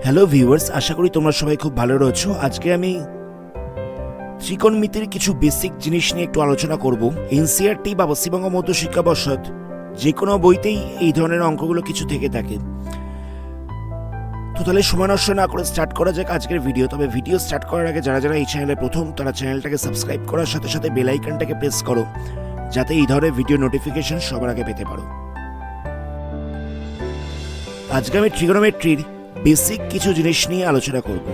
Hello viewers, আশা করি তোমরা সবাই খুব ভালো রয়েছো। আজকে আমি ত্রিকোণমিতির কিছু বেসিক জিনিস নিয়ে একটু আলোচনা করব। এনসিইআরটি বা পশ্চিমবঙ্গ মধ্যশিক্ষা পর্ষদ যে কোনো বইতেই এই ধরনের অঙ্কগুলো কিছু থেকে থাকে। তো তাহলে সময় নষ্ট না করে স্টার্ট করা যাক আজকের ভিডিও। তবে ভিডিও স্টার্ট করার আগে যারা যারা এই চ্যানেলে প্রথম, তারা চ্যানেলটাকে সাবস্ক্রাইব করার সাথে সাথে বেল আইকনটাকে প্রেস করো, যাতে এই ধরনের ভিডিও নোটিফিকেশন সবার আগে পেতে পারো। আজকে আমি ট্রিগোনোমেট্রির বেসিক কিছু জিনিস নিয়ে আলোচনা করব।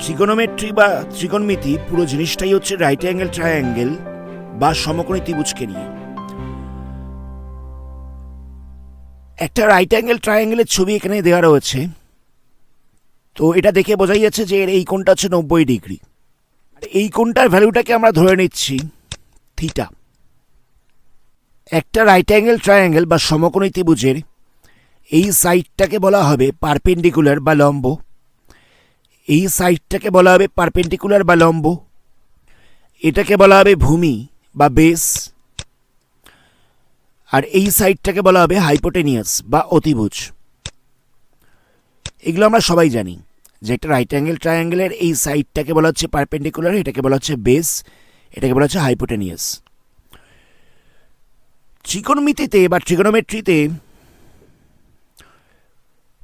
ট্রিগোনোমেট্রি বা ত্রিকোণমিতি পুরো জিনিসটাই হচ্ছে রাইট অ্যাঙ্গেল ট্রায়াঙ্গেল বা সমকোণী ত্রিভুজকে নিয়ে। একটা রাইট অ্যাঙ্গেল ট্রায়াঙ্গেলের ছবি এখানে দেওয়া রয়েছে। তো এটা দেখে বোঝাই যাচ্ছে যে এর এই কোণটা হচ্ছে 90 ডিগ্রি। এই কোণটার ভ্যালুটাকে আমরা ধরে নিচ্ছি থিটা। একটা রাইট অ্যাঙ্গেল ট্রায়াঙ্গেল বা সমকোণী ত্রিভুজের এই সাইডটাকে বলা হবে পারপেন্ডিকুলার বা লম্ব, এই সাইডটাকে বলা হবে পারপেন্ডিকুলার বা লম্ব, এটাকে বলা হবে ভূমি বা বেস, আর এই সাইডটাকে বলা হবে হাইপোটেনিয়াস বা অতিভুজ। এগুলো আমরা সবাই জানি যে একটা রাইট অ্যাঙ্গেল ট্রায়াঙ্গেলের এই সাইডটাকে বলা হচ্ছে পারপেন্ডিকুলার, এটাকে বলা হচ্ছে বেস, এটাকে বলা হচ্ছে হাইপোটেনিয়াস। ত্রিকোণমিতিতে বা ট্রিগোনোমেট্রিতে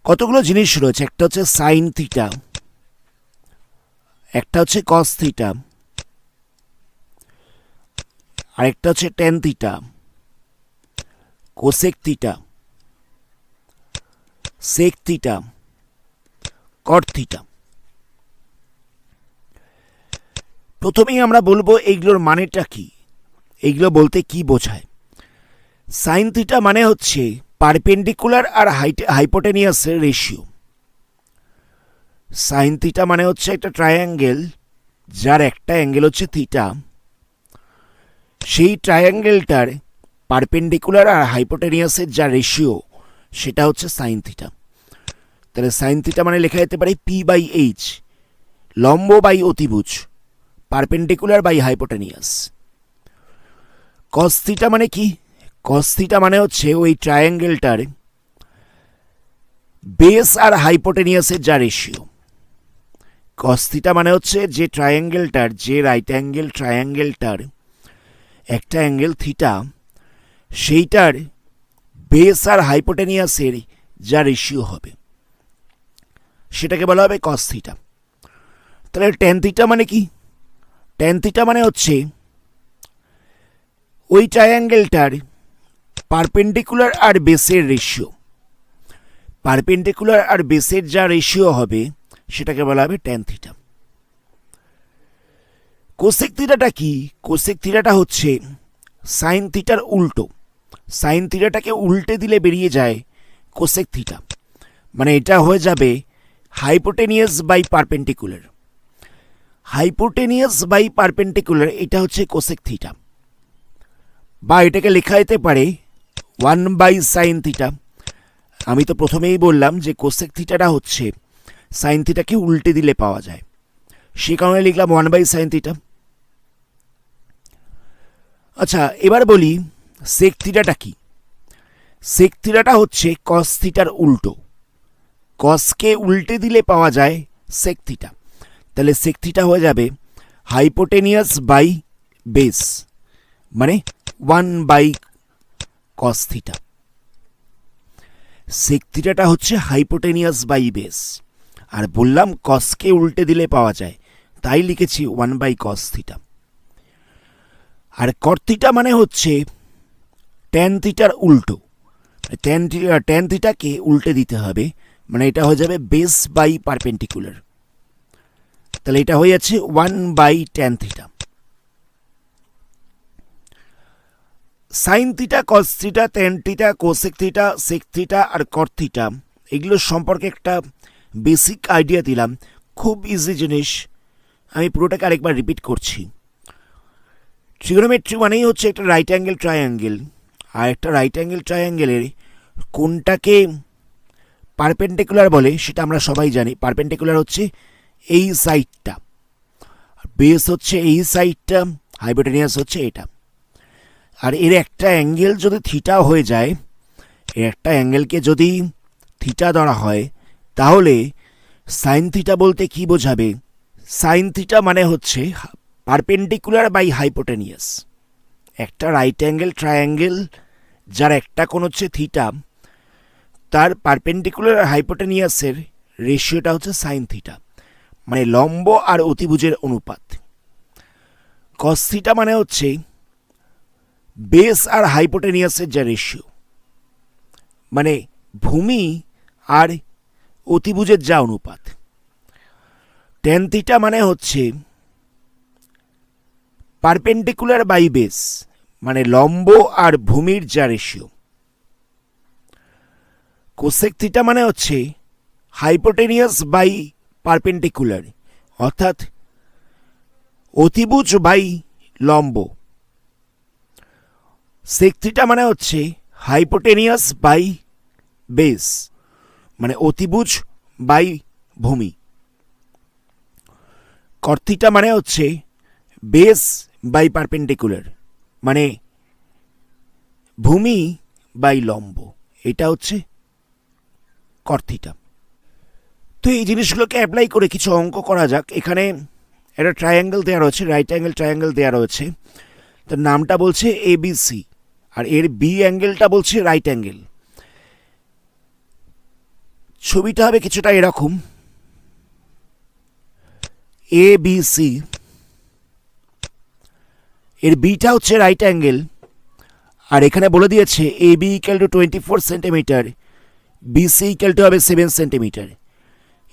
কতগুলো জিনিস রয়েছে। একটা হচ্ছে সাইন থিটা, একটা হচ্ছে কস থিটা, আরেকটা হচ্ছে tan theta, cosec theta, sec theta, cot theta. প্রথমেই আমরা বলবো এইগুলোর মানেটা কি, এইগুলো বলতে কি বোঝায়। সাইন থিটা মানে হচ্ছে পারপেন্ডিকুলার আর হাইপোটেনিয়াসের রেশিও। সাইন থিটা মানে হচ্ছে একটা ট্রায়াঙ্গেল যার একটা অ্যাঙ্গেল হচ্ছে থিটা, সেই ট্রায়াঙ্গেলটার পারপেন্ডিকুলার আর হাইপোটেনিয়াসের যা রেশিও সেটা হচ্ছে সাইন থিটা। তাহলে সাইন থিটা মানে লেখা যেতে পারে P/H, লম্ব বাই অতিভুজ, perpendicular by hypotenuse. Cos theta মানে কি? কস থিটা মানে হচ্ছে ওই ট্রায়াঙ্গেলটার বেস আর হাইপোটেনিয়াসের যা রেশিও। কস থিটা মানে হচ্ছে যে ট্রায়াঙ্গেলটার, যে রাইট অ্যাঙ্গেল ট্রায়াঙ্গেলটার একটা অ্যাঙ্গেল থিটা, সেইটার বেস আর হাইপোটেনিয়াসের যা রেশিও হবে সেটাকে বলা হবে কস থিটা। তাহলে ট্যান থিটা মানে কি? ট্যান থিটা মানে হচ্ছে ওই ট্রায়াঙ্গেলটার পারপেন্ডিকুলার আর বেসের রেশিও। পারপেন্ডিকুলার আর বেসের যা রেশিও হবে সেটাকে বলা হবে ট্যান থিটা। কোসেক থিটাটা কি? কোসেক থিটাটা হচ্ছে সাইন থিটার উল্টো। সাইন থিটাটাকে উল্টে দিলে বেরিয়ে যায় কোসেক থিটা, মানে এটা হয়ে যাবে hypotenuse by perpendicular. Hypotenuse by perpendicular এটা হচ্ছে কোসেক থিটা, বা এটাকে লেখা যেতে পারে 1/sin থিটা। আমি তো প্রথমেই বললাম যে কোসেক থিটাটা হচ্ছে সাইন থিটাকে উল্টে দিলে পাওয়া যায়, সে কারণে লিখলাম 1/sin থিটা। আচ্ছা, এবার বলি সেক থিটাটা কি? সেক থিটাটা হচ্ছে কস থিটার উল্টো। কসকে উল্টে দিলে পাওয়া যায় সেক থিটা। তাহলে সেক থিটা হয়ে যাবে হাইপোটেনিয়াস বাই বেস, মানে 1/cos থিটা। সেক থিটাটা হচ্ছে হাইপোটেনিয়াস বাই বেস, আর বললাম কসকে উল্টে দিলে পাওয়া যায়, তাই লিখেছি 1/cos থিটা। আর কট থিটা মানে হচ্ছে ট্যান থিটার উল্টো। ট্যান থিটাকে উল্টে দিতে হবে, মানে এটা হয়ে যাবে বেস বাই পারপেন্ডিকুলার। তাহলে এটা হয়ে যাচ্ছে 1/tan theta. Sine theta, cos theta, tan theta, cosec theta, sec theta আর কট থিটা, এগুলো সম্পর্কে একটা বেসিক আইডিয়া দিলাম। খুব ইজি জিনিস, আমি পুরোটাকে আরেকবার রিপিট করছি। ট্রিগোনোমেট্রি মানেই হচ্ছে একটা রাইট অ্যাঙ্গেল ট্রায়াঙ্গেল, আর একটা রাইট অ্যাঙ্গেল ট্রায়াঙ্গেলের কোনটাকে পারপেন্ডিকুলার বলে সেটা আমরা সবাই জানি। পারপেন্ডিকুলার হচ্ছে এই সাইডটা, বেস হচ্ছে এই সাইডটা, হাইপোটেনিয়াস হচ্ছে এটা। আর এর একটা অ্যাঙ্গেল যদি থিটা হয়ে যায়, এর একটা অ্যাঙ্গেলকে যদি থিটা ধরা হয়, তাহলে সাইন থিটা বলতে কি বোঝাবে? সাইন থিটা মানে হচ্ছে পারপেন্ডিকুলার বাই হাইপোটেনিয়াস। একটা রাইট অ্যাঙ্গেল ট্রায়াঙ্গেল যার একটা কোণ হচ্ছে থিটা, তার পারপেন্ডিকুলার আর হাইপোটেনিয়াসের রেশিওটা হচ্ছে সাইন থিটা, মানে লম্ব আর অতিভুজের অনুপাত। কস থিটা মানে হচ্ছে বেস আর হাইপোটেনিয়াসের যা রেশিও, মানে ভূমি আর অতিভুজের যা অনুপাত। ট্যান থিটা মানে হচ্ছে পারপেন্ডিকুলার বাই বেস, মানে লম্ব আর ভূমির যা রেশিও। কোসেক থিটা মানে হচ্ছে হাইপোটেনিয়াস বাই পারপেন্ডিকুলার, অর্থাৎ অতিভুজ বাই লম্ব। সেক থিটা মানে হচ্ছে হাইপোটেনিয়াস বাই বেস, মানে অতিভুজ বাই ভূমি। কট থিটা মানে হচ্ছে বেস বাই পারপেন্ডিকুলার, মানে ভূমি বাই লম্ব। এটা হচ্ছে কট থিটা। তো এই জিনিসগুলোকে অ্যাপ্লাই করে কিছু অঙ্ক করা যাক। এখানে একটা ট্রায়াঙ্গেল দেওয়া রয়েছে, রাইট অ্যাঙ্গেল ট্রায়াঙ্গেল দেওয়া রয়েছে। তো নামটা বলছে ABC, আর এর বি অ্যাঙ্গেলটা বলছে রাইট অ্যাঙ্গেল। ছবিটা হবে কিছুটা এরকম, ABC, এর বিটা হচ্ছে রাইট অ্যাঙ্গেল, আর এখানে বলে দিয়েছে AB = 24 সেন্টিমিটার, BC = হবে 7 সেন্টিমিটার।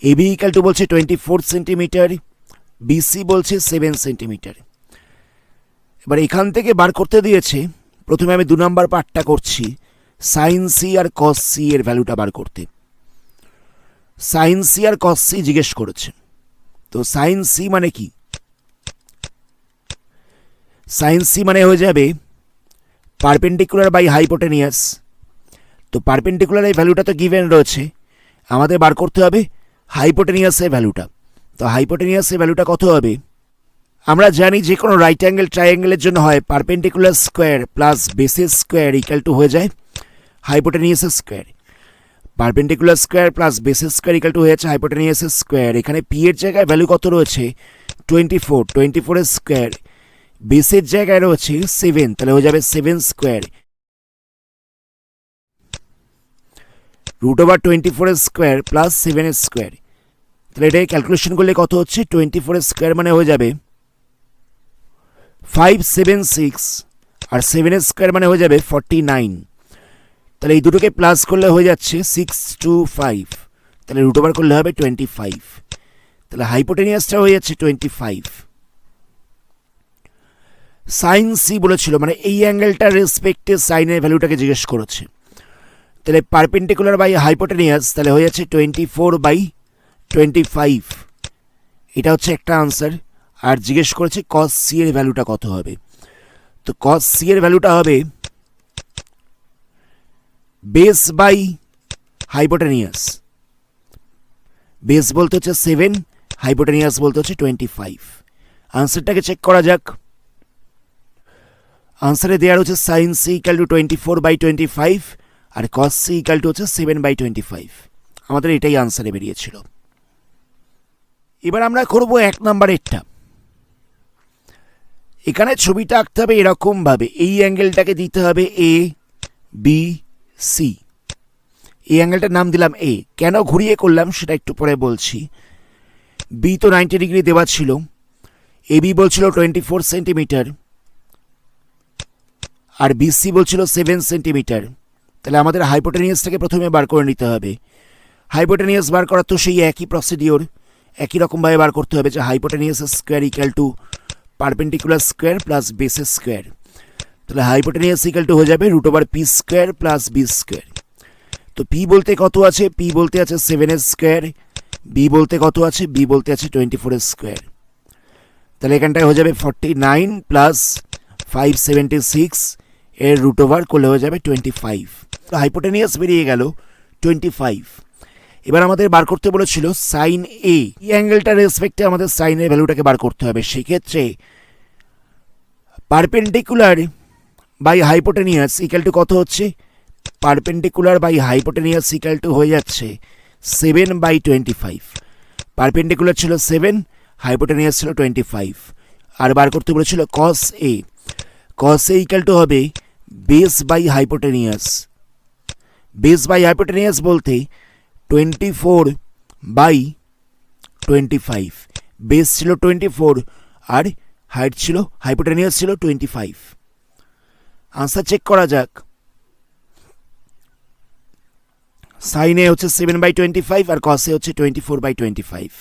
AB বলছে 24 সেন্টিমিটার, BC বলছে 7 সেন্টিমিটার। এবার এখান থেকে বার করতে দিয়েছে, প্রথমে আমি 2 নম্বর পার্টটা করছি, সাইন সি আর কস সি এর ভ্যালুটা বার করতে। সাইন সি আর কস সি জিজ্ঞেস করেছে। তো সাইন সি মানে কি? সাইন সি মানে হয়ে যাবে পারপেন্ডিকুলার বাই হাইপোটেনিয়াস। তো পারপেন্ডিকুলার এই ভ্যালুটা তো গিভেন রয়েছে, আমাদের বার করতে হবে হাইপোটেনিয়াসের ভ্যালুটা। তো হাইপোটেনিয়াসের ভ্যালুটা কত হবে? আমরা জানি যে কোনো রাইট অ্যাঙ্গেল ট্রায়াঙ্গেলের জন্য হয় পারপেন্ডিকুলার স্কোয়ার প্লাস বেসের স্কোয়ার ইকুয়াল টু হয়ে যায় হাইপোটেনিয়াসের স্কোয়ার। পারপেন্ডিকুলার স্কোয়ার প্লাস বেসের স্কোয়ার ইকুয়াল টু হয়ে যাচ্ছে হাইপোটেনিয়াসের স্কোয়ার। এখানে পি এর জায়গায় ভ্যালু কত রয়েছে? 24, 24 স্কোয়ার। বেসের জায়গায় রয়েছে 7, তাহলে হয়ে যাবে 7 স্কোয়ার √24 স্কোয়ার প্লাস 7 স্কোয়ার। তাহলে এটাকে ক্যালকুলেশন করলে কত হচ্ছে? 24 স্কোয়ার মানে হয়ে যাবে 576, আর 7 স্কোয়ার মানে হয়ে যাবে 49। তাহলে এই দুটোকে প্লাস করলে হয়ে যাচ্ছে 625, তাহলে √ওভার করলে হবে 25, তাহলে হাইপোটেনিয়াসটা হয়ে যাচ্ছে 25। সাইন সি বলেছিল, মানে এই অ্যাঙ্গেলটার রেসপেক্টে সাইনের ভ্যালুটাকে জিজ্ঞেস করেছে। তাহলে পারপেন্ডিকুলার বাই হাইপোটেনিয়াস, তাহলে হয়ে যাচ্ছে 24/25। এটা হচ্ছে একটা আনসার। আর জিজ্ঞেস করেছে কস সি এর ভ্যালুটা কত হবে। তো কস সি এর ভ্যালুটা হবে বেস বাই হাইপোটেনিয়াস। বেস বলতে হচ্ছে 7, হাইপোটেনিয়াস বলতে হচ্ছে 25। আনসারটাকে চেক করা যাক। আনসারে দেওয়া হচ্ছে সাইন সি = 24/25 আর কস সি = হচ্ছে 7/25। আমাদের এটাই আনসারে বেরিয়েছিল। এবার আমরা করব 1 নম্বরেরটা। এখানে ছবিটা আঁকতে হবে এরকম ভাবে, এই অ্যাঙ্গেলটাকে দিতে হবে ABC। এই অ্যাঙ্গেলটার নাম দিলাম A। কেন ঘুরিয়ে করলাম সেটা একটু পরে বলছি। বি তো 90 ডিগ্রি দেওয়া ছিল, AB বলছিল 24 সেন্টিমিটার আর BC বলছিল 7 সেন্টিমিটার। তাহলে আমাদের হাইপোটেনিয়াসটাকে প্রথমে বার করে নিতে হবে। হাইপোটেনিয়াস বার করার তো সেই একই প্রসিডিওর, একই রকমভাবে বার করতে হবে যে hypotenuse square equal to perpendicular square plus বেসের স্কোয়ার। তাহলে হাইপোটেনিয়াস ইকুয়াল টু হয়ে যাবে √p square plus b square. তো p বলতে কত আছে? p বলতে আছে 7 স্কোয়ার, b বলতে কত আছে? b বলতে আছে 24 স্কোয়ার। তাহলে এখানটায় হয়ে যাবে 49 প্লাস 576 এর √ওভার করলে হয়ে যাবে 25। হাইপোটেনিয়াস বেরিয়ে গেল 25। এবার আমাদের বার করতে বলেছিল সাইন এ। এই অ্যাঙ্গেলটার রেসপেক্টে আমাদের সাইনের ভ্যালুটাকে বার করতে হবে। সেক্ষেত্রে perpendicular by hypotenuse equal to কত হচ্ছে? Perpendicular by hypotenuse equal to হয়ে যাচ্ছে 7/25, পারপেন্ডিকুলার ছিল 7, হাইপোটেনিয়াস ছিল 25, আর বার করতে বলেছিল cos A. Cos A equal to হবে base by hypotenuse. Base by hypotenuse বলতে 24/25, বেস ছিল 24 আর হাইট ছিল হাইপোটেনিয়াস ছিল 25। আনসার চেক করা যাক। সাইন এ হচ্ছে 7/25 আর কস এ হচ্ছে 24/25।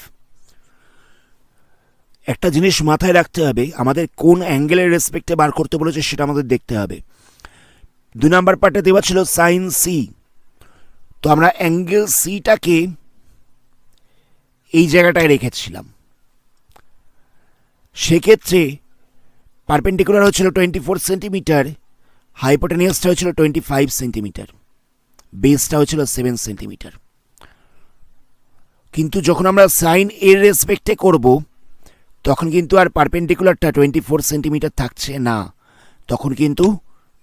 একটা জিনিস মাথায় রাখতে হবে, আমাদের কোন অ্যাঙ্গেলের রেসপেক্টে বার করতে বলেছে সেটা আমাদের দেখতে হবে। 2 নম্বর পার্টে দেওয়া ছিল সাইন সি, তো আমরা অ্যাঙ্গেল সিটাকে এই জায়গাটায় রেখেছিলাম। সেক্ষেত্রে পারপেন্ডিকুলার হচ্ছিল 24 সেন্টিমিটার, হাইপোটেনিয়াসটা হচ্ছিল 25 সেন্টিমিটার, বেসটা হচ্ছিল 7 সেন্টিমিটার। কিন্তু যখন আমরা সাইন এর রেসপেক্টে করব তখন কিন্তু আর পারপেন্ডিকুলারটা 24 সেন্টিমিটার থাকছে না, তখন কিন্তু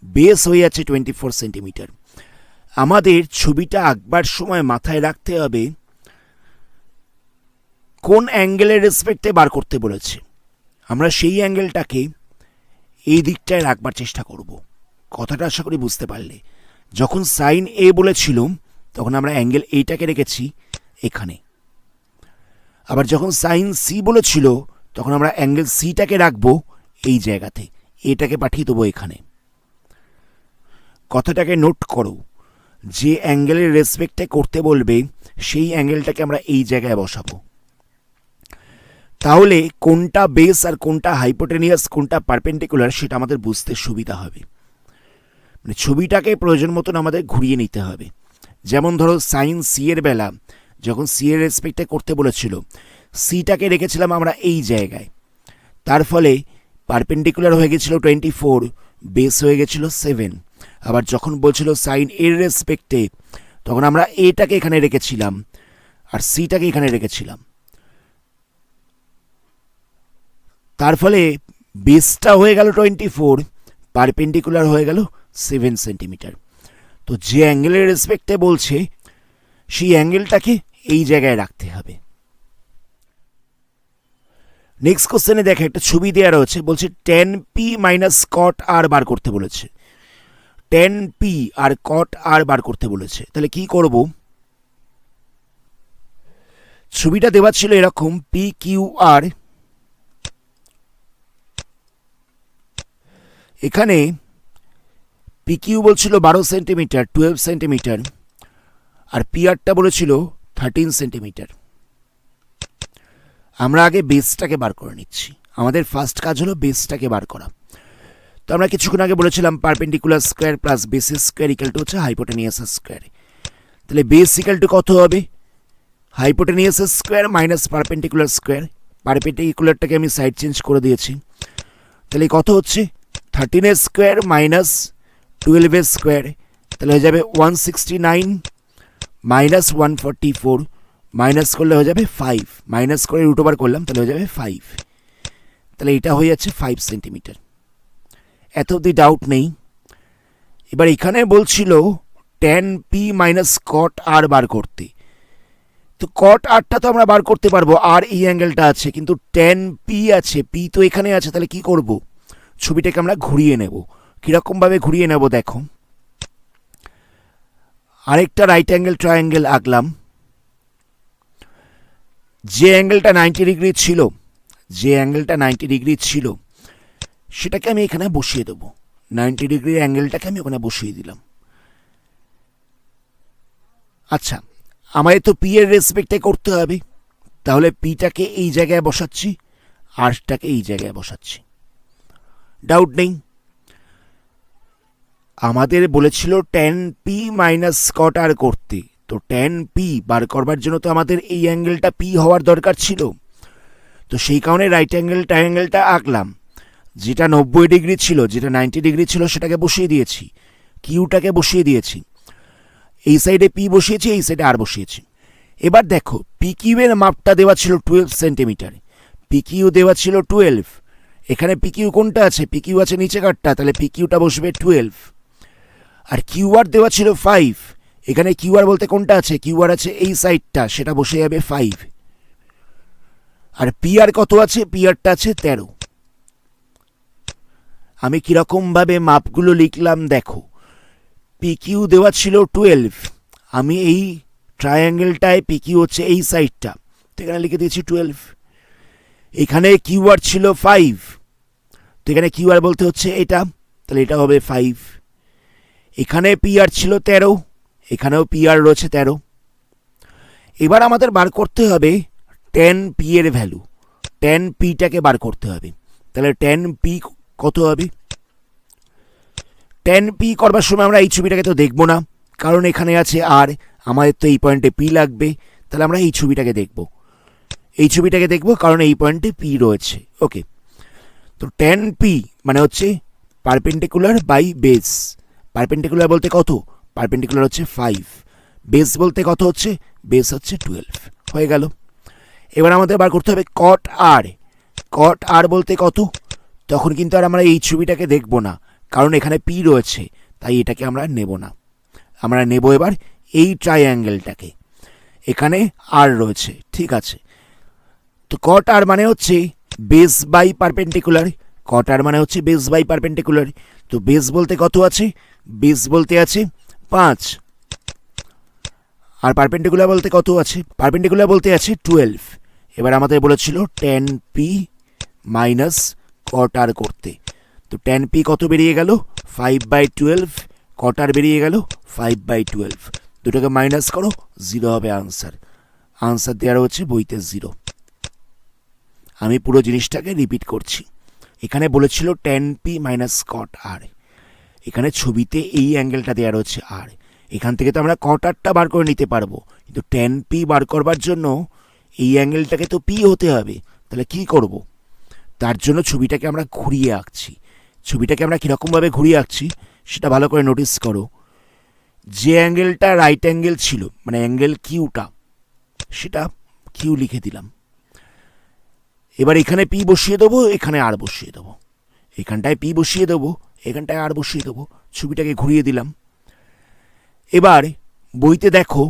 বেস হয়ে যাচ্ছে 24 সেন্টিমিটার। আমাদের ছবিটা আঁকবার সময় মাথায় রাখতে হবে কোন অ্যাঙ্গেলের রেসপেক্টে বার করতে বলেছে। আমরা সেই অ্যাঙ্গেলটাকে এই দিকটায় রাখবার চেষ্টা করব। কথাটা আশা করি বুঝতে পারলে। যখন সাইন এ বলেছিল তখন আমরা অ্যাঙ্গেল এইটাকে রেখেছি এখানে, আবার যখন সাইন সি বলেছিল তখন আমরা অ্যাঙ্গেল সিটাকে রাখবো এই জায়গাতে, এটাকে পাঠিয়ে দেবো এখানে। কথাটাকে নোট করো, যে অ্যাঙ্গেলের রেসপেক্টে করতে বলবে সেই অ্যাঙ্গেলটাকে আমরা এই জায়গায় বসাবো। তাহলে কোনটা বেস আর কোনটা হাইপোটেনিয়াস কোনটা পারপেন্ডিকুলার সেটা আমাদের বুঝতে সুবিধা হবে। মানে ছবিটাকে প্রয়োজন মতন আমাদের ঘুরিয়ে নিতে হবে। যেমন ধরো সাইন সি এর বেলা যখন সি এর রেসপেক্টে করতে বলেছিল, সিটাকে রেখেছিলাম আমরা এই জায়গায়, তার ফলে পারপেন্ডিকুলার হয়ে গেছিল 24, বেস হয়ে গেছিল 7। আবার যখন বলছিল সাইন এর রেসপেক্টে তখন আমরা এটাকে এখানে রেখেছিলাম আর সিটাকে এখানে রেখেছিলাম, তার ফলে বেসটা হয়ে গেল 24, পারপেন্ডিকুলার হয়ে গেল 7 সেন্টিমিটার। তো যে অ্যাঙ্গেলের রেসপেক্টে বলছে সেই অ্যাঙ্গেলটাকে এই জায়গায় রাখতে হবে। নেক্সট কোশ্চেনে দেখে একটা ছবি দেওয়া রয়েছে, বলছে tan p minus cot r বার করতে বলেছে। tan p আর cot r বার করতে বলেছে, তাহলে কি করব? ছবিটা দেওয়া ছিল এরকম p q r, এখানে PQ বলছিল 12 সেন্টিমিটার 12 সেন্টিমিটার আর পিআরটা বলেছিল 13 সেন্টিমিটার। আমরা আগে বেসটাকে বার করে নিচ্ছি। আমাদের ফার্স্ট কাজ হলো বেসটাকে বার করা। তো আমরা কিছুক্ষণ আগে বলেছিলাম perpendicular square plus base square equal to হচ্ছে হাইপোটেনিয়াস স্কোয়ার। তাহলে বেস ইকাল টু কত হবে? Hypotenuse square minus perpendicular square. পারপেন্ডিকুলারটাকে আমি সাইড চেঞ্জ করে দিয়েছি। তাহলে কত হচ্ছে 13 স্কোয়ার মাইনাস 12 স্কোয়ার, তাহলে হয়ে যাবে 169 মাইনাস 144, মাইনাস করলে হয়ে যাবে 5, মাইনাস করে রুট ওভার করলাম তাহলে হয়ে যাবে 5। তাহলে এটা হয়ে যাচ্ছে 5 সেন্টিমিটার। এত অবধি ডাউট নেই। এবার এখানে বলছিল tan p minus cot r বার করতে। তো cot rটা তো আমরা বার করতে পারবো, আর এই অ্যাঙ্গেলটা আছে, কিন্তু tan p আছে, p তো এখানে আছে, তাহলে কি করব? ছবিটাকে আমরা ঘুরিয়ে নেব। কীরকমভাবে ঘুরিয়ে নেব দেখো, আরেকটা রাইট অ্যাঙ্গেল ট্রায়াঙ্গেল আঁকলাম। যে অ্যাঙ্গেলটা 90 ডিগ্রি ছিল, যে অ্যাঙ্গেলটা 90 ডিগ্রি ছিল সেটাকে আমি এখানে বসিয়ে দেবো। 90 ডিগ্রির অ্যাঙ্গেলটাকে আমি ওখানে বসিয়ে দিলাম। আচ্ছা, আমাদের তো পি এর রেসপেক্টে করতে হবে, তাহলে পিটাকে এই জায়গায় বসাচ্ছি, আরটাকে এই জায়গায় বসাচ্ছি। ডাউট নেই। আমাদের বলেছিল tan p minus cot r করতে, তো tan p বার করবার জন্য তো আমাদের এই অ্যাঙ্গেলটা p হওয়ার দরকার ছিল। তো সেই কারণে রাইট অ্যাঙ্গেল ট্রায়াঙ্গেলটা আঁকলাম। যেটা 90 ডিগ্রি ছিল, যেটা 90 ডিগ্রি ছিল সেটাকে বসিয়ে দিয়েছি, কিউটাকে বসিয়ে দিয়েছি, এই সাইডে p বসিয়েছি, এই সাইডে r বসিয়েছি। এবার দেখো পি কিউ এর মাপটা দেওয়া ছিল 12 সেন্টিমিটার, পি কিউ দেওয়া ছিল 12। এখানে পি কিউ কোনটা আছে? পি কিউ আছে নিচে কাটটা, তাহলে পি কিউটা বসবে 12। আর কিউ আর দেওয়া ছিল 5, এখানে কিউআর বলতে কোনটা আছে, কিউআর আছে এই সাইডটা, সেটা বসে যাবে 5। আর পিআর কত আছে, পিআরটা আছে 13। আমি কীরকমভাবে মাপগুলো লিখলাম দেখো, পিকিউ দেওয়া ছিল 12, আমি এই ট্রায়াঙ্গেলটায় পিকিউ হচ্ছে এই সাইডটা, তো এখানে লিখে দিয়েছি 12। এখানে কিউআর ছিল 5, তো এখানে কিউআর বলতে হচ্ছে এটা, তাহলে এটা হবে 5। এখানে পিআর ছিল 13, এখানেও পিআর রয়েছে 13। এবার আমাদের বার করতে হবে 10p এর ভ্যালু, 10pটাকে বার করতে হবে। তাহলে 10p কত হবে, 10p করবার সময় আমরা এই ছবিটাকে তো দেখবো না, কারণ এখানে আছে আর, আমাদের তো এই পয়েন্টে p লাগবে, তাহলে আমরা এই ছবিটাকে দেখব, এই ছবিটাকে দেখব কারণ এই পয়েন্টে p রয়েছে। ওকে, তো 10p মানে হচ্ছে পারপেন্ডিকুলার বাই বেস। পারপেন্ডিকুলার বলতে কত, পারপেন্ডিকুলার হচ্ছে 5, বেস বলতে কত হচ্ছে, বেস হচ্ছে 12। হয়ে গেল। এবার আমাদের বার করতে হবে কট আর। কট আর বলতে কত, তখন কিন্তু আর আমরা এই ছবিটাকে দেখব না, কারণ এখানে পি রয়েছে, তাই এটাকে আমরা নেব না। আমরা নেব এবার এই ট্রাইঅ্যাঙ্গেলটাকে, এখানে আর রয়েছে, ঠিক আছে। তো কট আর মানে হচ্ছে বেস বাই পারপেন্ডিকুলার, কট আর মানে হচ্ছে বেস বাই পারপেন্ডিকুলার। তো বেস বলতে কত আছে, বেস বলতে আছে 5, আর পারপেন্ডিকুলার বলতে কত আছে, পারপেন্ডিকুলার বলতে আছে 12। এবার আমাদের বলেছিল 10p মাইনাস কট আর করতে, তো 10p কত বেরিয়ে গেল, 5/12, কট আর বেরিয়ে গেল 5/12। দুটোকে মাইনাস করো, 0 হবে আনসার। আনসার দেওয়ার হচ্ছে বইতে 0। আমি পুরো জিনিসটাকে রিপিট করছি। এখানে বলেছিল 10p মাইনাস কট আর, এখানে ছবিতে এই অ্যাঙ্গেলটা দেওয়া রয়েছে আর, এখান থেকে তো আমরা কট আরটা বার করে নিতে পারবো, কিন্তু 10p বার করবার জন্য এই অ্যাঙ্গেলটাকে তো p হতে হবে। তাহলে কি করব, তার জন্য ছবিটাকে আমরা ঘুরিয়ে আঁকছি। ছবিটাকে আমরা কীরকমভাবে ঘুরিয়ে আঁকছি সেটা ভালো করে নোটিস করো। যে অ্যাঙ্গেলটা রাইট অ্যাঙ্গেল ছিল, মানে অ্যাঙ্গেল কিউটা, সেটা কিউ লিখে দিলাম। এবার এখানে পি বসিয়ে দেবো, এখানে আর বসিয়ে দেবো, এখানটায় পি বসিয়ে দেবো, এখানটায় আর বসিয়ে দেবো, ছবিটাকে ঘুরিয়ে দিলাম। এবার বইতে দেখো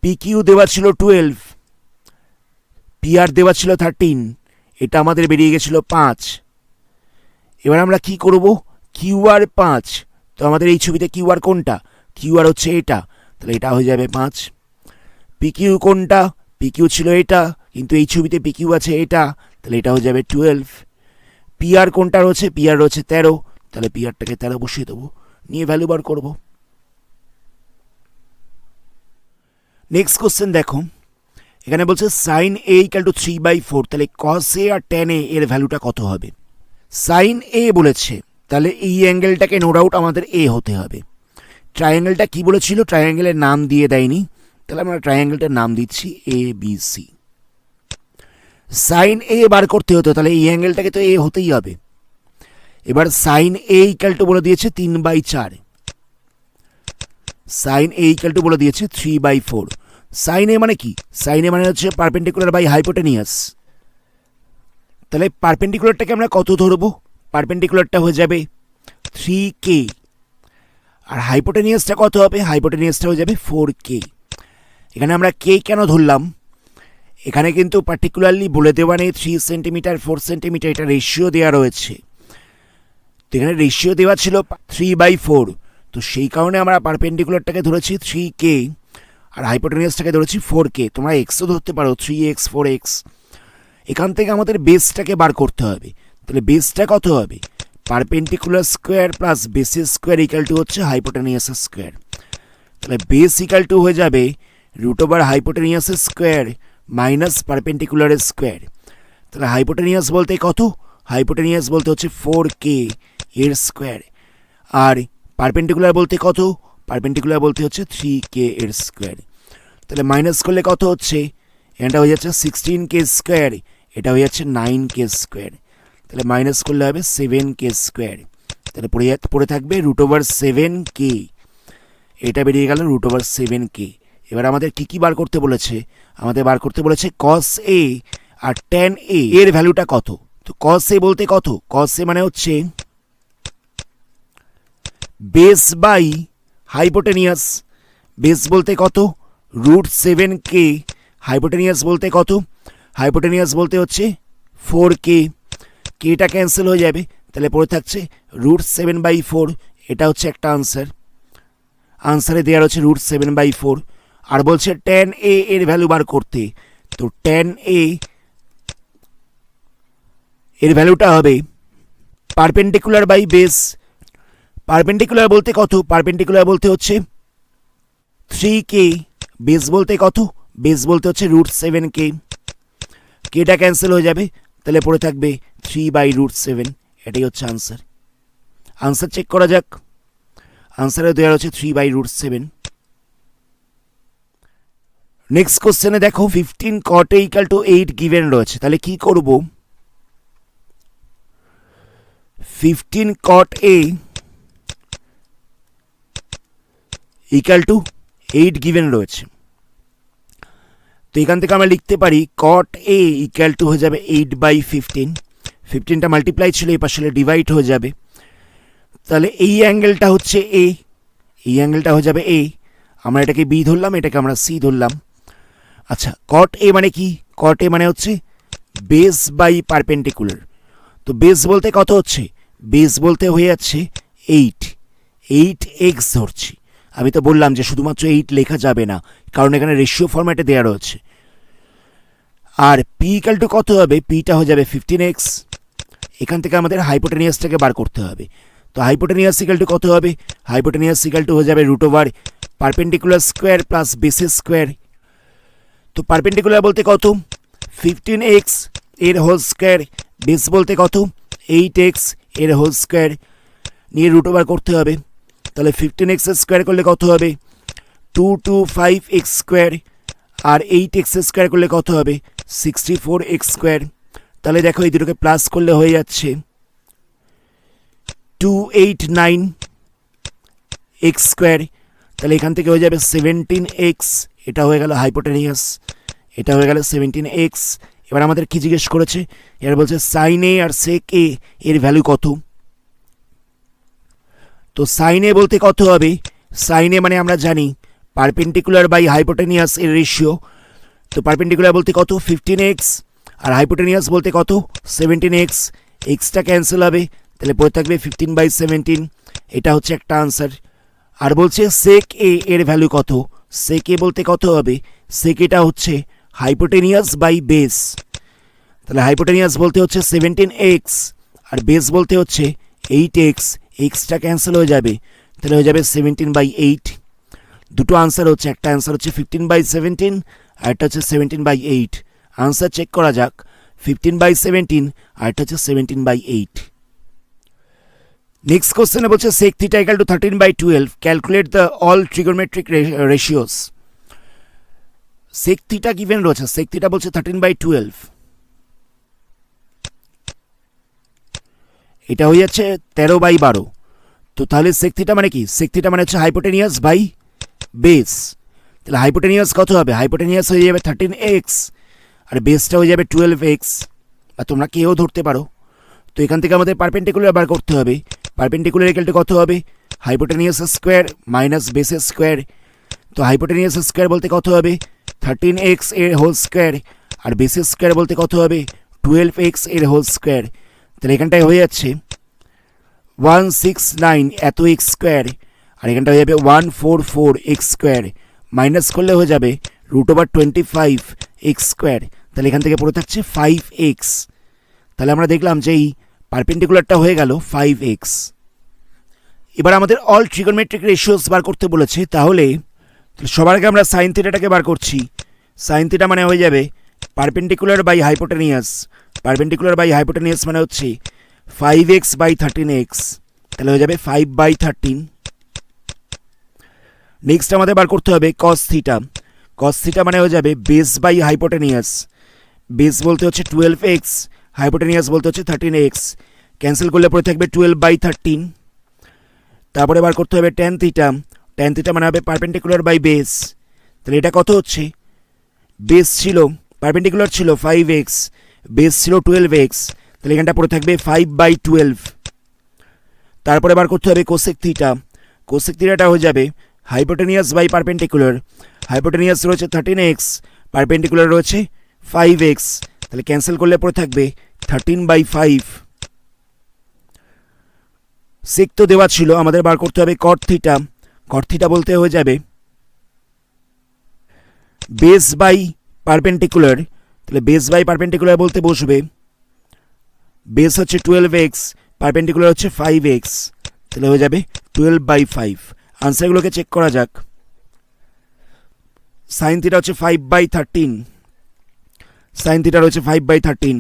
পি কিউ দেওয়া ছিল 12, পি আর দেওয়া ছিল 13, এটা আমাদের বেরিয়ে গেছিল 5। এবার আমরা কি করব, কিউ আর 5, তো আমাদের এই ছবিতে কিউ আর কোনটা, কিউ আর হচ্ছে এটা, তাহলে এটা হয়ে যাবে 5। পি কিউ কোনটা, পি কিউ ছিল এটা, কিন্তু এই ছবিতে পি কিউ আছে এটা, তাহলে এটা হয়ে যাবে 12। পি আর কোনটা রয়েছে, পি আর রয়েছে 13, তাহলে পি আরটাকে 13 বসিয়ে দেবো, নিয়ে ভ্যালু বার করব। নেক্সট কোশ্চেন দেখো, এখানে বলছে সাইন এ ইকাল টু 3/4, তাহলে কস এ আর ট্যান এ এর ভ্যালুটা কত হবে। সাইন এ বলেছে, তাহলে এই অ্যাঙ্গেলটাকে নো ডাউট আমাদের এ হতে হবে। ট্রায়াঙ্গেলটা কি বলেছিল, ট্রায়াঙ্গেলের নাম দিয়ে দেয়নি, তাহলে আমরা ট্রায়াঙ্গেলটার নাম দিচ্ছি এ বি সি। সাইন এ বার করতে হতো, তাহলে এই অ্যাঙ্গেলটাকে তো এ হতেই হবে। এবার সাইন এ ইকাল টু বলে দিয়েছে 3/4, সাইন এ ইকাল টু বলে দিয়েছে 3/4। সাইন এ মানে কি, সাইন এ মানে হচ্ছে পারপেন্ডিকুলার বাই হাইপোটেনিয়াস। তাহলে পারপেন্ডিকুলারটাকে আমরা কত ধরবো, পারপেন্ডিকুলারটা হয়ে যাবে 3k, আর হাইপোটেনিয়াসটা কত হবে, হাইপোটেনিয়াসটা হয়ে যাবে 4k। এখানে আমরা কে কেন ধরলাম, এখানে কিন্তু পার্টিকুলারলি বলে দেওয়া নেই 3 সেন্টিমিটার 4 সেন্টিমিটার, এটা রেশিও দেওয়া রয়েছে। তো এখানে রেশিও দেওয়া ছিল 3/4, তো সেই কারণে আমরা পারপেন্ডিকুলারটাকে ধরেছি 3k, আর হাইপোটেনিয়াসটাকে ধরেছি 4k। তোমরা এক্সও ধরতে পারো, 3x 4x। এখান থেকে আমাদের বেসটাকে বার করতে হবে, তাহলে বেসটা কত হবে, পারপেন্ডিকুলার স্কোয়ার প্লাস বেসের স্কোয়ার ইকাল টু হচ্ছে হাইপোটেনিয়াসের স্কোয়ার। তাহলে বেস ইকাল টু হয়ে যাবে রুট ওভার হাইপোটেনিয়াসের স্কোয়ার মাইনাস পারপেন্ডিকুলারের স্কোয়ার। তাহলে হাইপোটেনিয়াস বলতে কত, হাইপোটেনিয়াস বলতে হচ্ছে 4k এর স্কোয়ার, আর পারপেন্ডিকুলার বলতে কত, পারপেন্ডিকুলার বলতে হচ্ছে 3k এর স্কোয়ার। তাহলে মাইনাস করলে কত হচ্ছে, এটা হয়ে যাচ্ছে 16k স্কোয়ার, এটা হয়ে যাচ্ছে 9k স্কোয়ার। তাহলে মাইনাস করলে হবে 7k স্কোয়ার। তাহলে পড়ে থাকবে রুট ওভার 7k, এটা বেরিয়ে গেল রুট ওভার 7k। এবার আমাদের কি বার করতে বলেছে, আমাদের বার করতে বলেছে কস এ আর ট্যান এ এর ভ্যালুটা কত। তো কস এ বলতে কত, কস এ মানে হচ্ছে বেস বাই হাইপোটেনিয়াস বেস বলতে কত √7k, হাইপোটেনিয়াস বলতে কত, হাইপোটেনিয়াস বলতে হচ্ছে 4k, কেটা ক্যান্সেল হয়ে যাবে, তাহলে পড়ে থাকছে √7/4, এটা হচ্ছে একটা আনসার। আনসারে দেওয়ার হচ্ছে √7/4। আর বলছে tan a এর ভ্যালু বার করতে, তো tan a এর ভ্যালুটা হবে পারপেন্ডিকুলার বাই বেস। পারপেন্ডিকুলার বলতে কত, পারপেন্ডিকুলার বলতে হচ্ছে 3k, বেস বলতে কত, বেস বলতে হচ্ছে √7k, কেটা ক্যান্সেল হয়ে যাবে, তাহলে পড়ে থাকবে 3/√7, এটাই হচ্ছে আনসার। আনসার চেক করা যাক। আনসারে দেওয়া হচ্ছে 3/√7। নেক্সট কোশ্চেনে দেখো 15 cot a = 8 গিভেন রয়েছে, তাহলে কি করব? 15 cot a = 8 গিভেন রয়েছে, তো এখান থেকে আমরা লিখতে পারি cot a = হয়ে যাবে 8/15, 15টা মাল্টিপ্লাই ছিল এই পাশে ডিভাইড হয়ে যাবে, তাহলে এই অ্যাঙ্গেলটা হচ্ছে a, এই অ্যাঙ্গেলটা হয়ে যাবে a, আমরা এটাকে b ধরলাম, এটাকে আমরা c ধরলাম। আচ্ছা, cot a মানে কি? cot a মানে হচ্ছে বেস বাই পারপেন্ডিকুলার, তো বেস বলতে কত হচ্ছে, বেস বলতে হয়ে যাচ্ছে 8x ধরছি। আমি তো বললাম যে শুধুমাত্র 8 লেখা যাবে না, কারণ এখানে রেশিও ফরম্যাটে দেওয়া রয়েছে। আর p = কত হবে, pটা হয়ে যাবে 15x। এখান থেকে আমাদের হাইপোটেনিয়াসটাকে বার করতে হবে, তো হাইপোটেনিয়াস = কত হবে, হাইপোটেনিয়াস = হয়ে যাবে √পারপেন্ডিকুলার স্কোয়ার প্লাস বেসের স্কোয়ার। তো পারপেন্ডিকুলার বলতে কত 15x এর হোল স্কোয়ার, বেস বলতে কত 8x এর হোল স্কোয়ার, নিয়ে √ওভার করতে হবে, তাহলে 15x স্কোয়ার করলে কত হবে 225x স্কোয়ার, আর 8x স্কোয়ার করলে কত হবে 64x স্কোয়ার। তাহলে দেখো এই দুটোকে প্লাস করলে হয়ে যাচ্ছে 289x স্কোয়ার, তাহলে এখান থেকে হয়ে যাবে 17x, এটা হয়ে গেল হাইপোটেনিয়াস, এটা হয়ে গেল 17x। এবার আমাদের কি জিজ্ঞেস করেছে, এবার বলছে সাইন এ আর সেক এ এর ভ্যালু কত। তো সাইন এ বলতে কত হবে, সাইন এ মানে আমরা জানি পারপেন্ডিকুলার বাই হাইপোটেনিয়াস এর রেশিও, তো পারপেন্ডিকুলার বলতে কত 15x, আর হাইপোটেনিয়াস বলতে কত 17x, এক্সটা ক্যান্সেল হবে, তাহলে পড়ে থাকবে 15/17, এটা হচ্ছে একটা আনসার। আর বলছে সেক এ এর ভ্যালু কত, সেক এ বলতে কত হবে, সেক এটা হচ্ছে হাইপোটেনিয়াস বাই বেস, তাহলে হাইপোটেনিয়াস বলতে হচ্ছে 17x, আর বেস বলতে হচ্ছে 8x, এক্সটা ক্যান্সেল হয়ে যাবে, তাহলে হয়ে যাবে 17/8। দুটো আনসার হচ্ছে, একটা আনসার হচ্ছে 15/17, আর একটা হচ্ছে 17/8। আনসার চেক করা যাক, 15/17 আর একটা হচ্ছে 17/8। নেক্সট কোশ্চেনে বলছে sec θ = 13/12, calculate the all trigonometric ratios. sec θ given রয়েছে, sec θ বলছে 13/12, এটা হয়ে যাচ্ছে 13/12। তো তাহলে sec θ মানে কি, sec θ মানে হচ্ছে হাইপোটেনিয়াস বাই বেস, তাহলে হাইপোটেনিয়াস কত হবে, হাইপোটেনিয়াস হয়ে যাবে 13x, আর বেসটা হয়ে যাবে 12x, বা তোমরা কেউ ধরতে পারো। তো এখান থেকে আমাদের পারপেন্ডিকুলার বার করতে হবে, পারপেন্ডিকুলার ইকুয়াল কত হবে হাইপোটেনিয়াস স্কোয়ার মাইনাস বেসের স্কোয়ার, তো হাইপোটেনিয়াস স্কোয়ার বলতে কত হবে 13x এর হোল স্কোয়ার, আর বেসের স্কোয়ার বলতে কত হবে 12x এর হোল স্কোয়ার, তাহলে এখানটায় হয়ে যাচ্ছে 169 এত এক্স স্কোয়ার, আর এখানটা হয়ে যাবে 144x স্কোয়ার, মাইনাস করলে হয়ে যাবে √25x স্কোয়ার, তাহলে এখান থেকে পড়ে থাকছে 5x। তাহলে আমরা দেখলাম যে এই পারপেন্ডিকুলারটা হয়ে গেল 5x। এবার আমাদের অল ট্রিগোনোমেট্রিক রেশিওস বার করতে বলেছে, তাহলে সবার আগে আমরা সাইন থিটাটাকে বার করছি। সাইন থিটা মানে হয়ে যাবে perpendicular by hypotenuse, perpendicular by hypotenuse মানে হচ্ছে 5x/13x, তাহলে হয়ে যাবে 5/13। নেক্সট আমাদের বার করতে হবে কস থিটা, কস থিটা মানে হয়ে যাবে বেস বাই হাইপোটেনিয়াস, বেস বলতে হচ্ছে 12x, হাইপোটেনিয়াস বলতে হচ্ছে 13x, ক্যান্সেল করলে পড়ে থাকবে 12/13। তারপরে বার করতে হবে ট্যান থিটা, ট্যান থিটা মানে হবে পারপেন্ডিকুলার বাই বেস, তাহলে এটা কত হচ্ছে বেস ছিল পারপেন্ডিকুলার ছিল 5x, বেস ছিল 12x, তাহলে এখানটা পড়ে থাকবে 5/12। তারপরে বার করতে হবে কোসেক থিটা, কোসেক থিটাটা হয়ে যাবে হাইপোটেনিয়াস বাই পারপেন্ডিকুলার। হাইপোটেনিয়াস রয়েছে 13x, পারপেন্ডিকুলার রয়েছে 5x, তাহলে ক্যান্সেল করলে পড়ে থাকবে 13/5। সেক তো দেওয়া ছিল, আমাদের বার করতে হবে কট থিটা। কট থিটা বলতে হয়ে যাবে বেস বাই পারপেন্ডিকুলার, তাহলে বেস বাই পারপেন্ডিকুলার বলতে বসবে বেস হচ্ছে 12x, পারপেন্ডিকুলার হচ্ছে 5x, তাহলে হয়ে যাবে 12/5। আনসারগুলোকে চেক করা যাক। সাইন থিটা হচ্ছে 5/13, সাইন থিটা রয়েছে 5/13,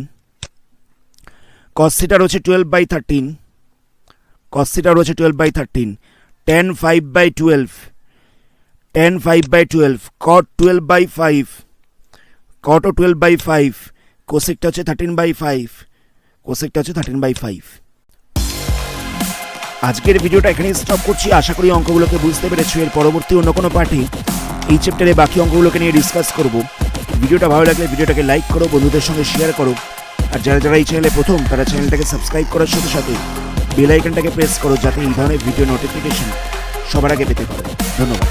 কস থিটা রয়েছে 12/13, কস থিটা রয়েছে 12/13, tan 5/12, tan 5/12, cot 12/5, cot 12/5, কোসেকটা হচ্ছে 13/5, কোসেকটা হচ্ছে 13/5। আজকের ভিডিওটা এখানেই স্টপ করছি। আশা করি অঙ্কগুলোকে বুঝতে পেরেছো। এর পরবর্তী অন্য কোনো পার্টে এই চ্যাপ্টারে বাকি অঙ্কগুলোকে নিয়ে ডিসকাস করব। ভিডিওটা ভালো লাগলে ভিডিওটাকে লাইক করো, বন্ধুদের সঙ্গে শেয়ার করো, আর যারা যারা এই চ্যানেলে প্রথম তারা চ্যানেলটাকে সাবস্ক্রাইব করার সাথে সাথে বেল আইকনটাকে প্রেস করো, যাতে এই ধরনের ভিডিও নোটিফিকেশন সবার আগে পেতে পারো। ধন্যবাদ।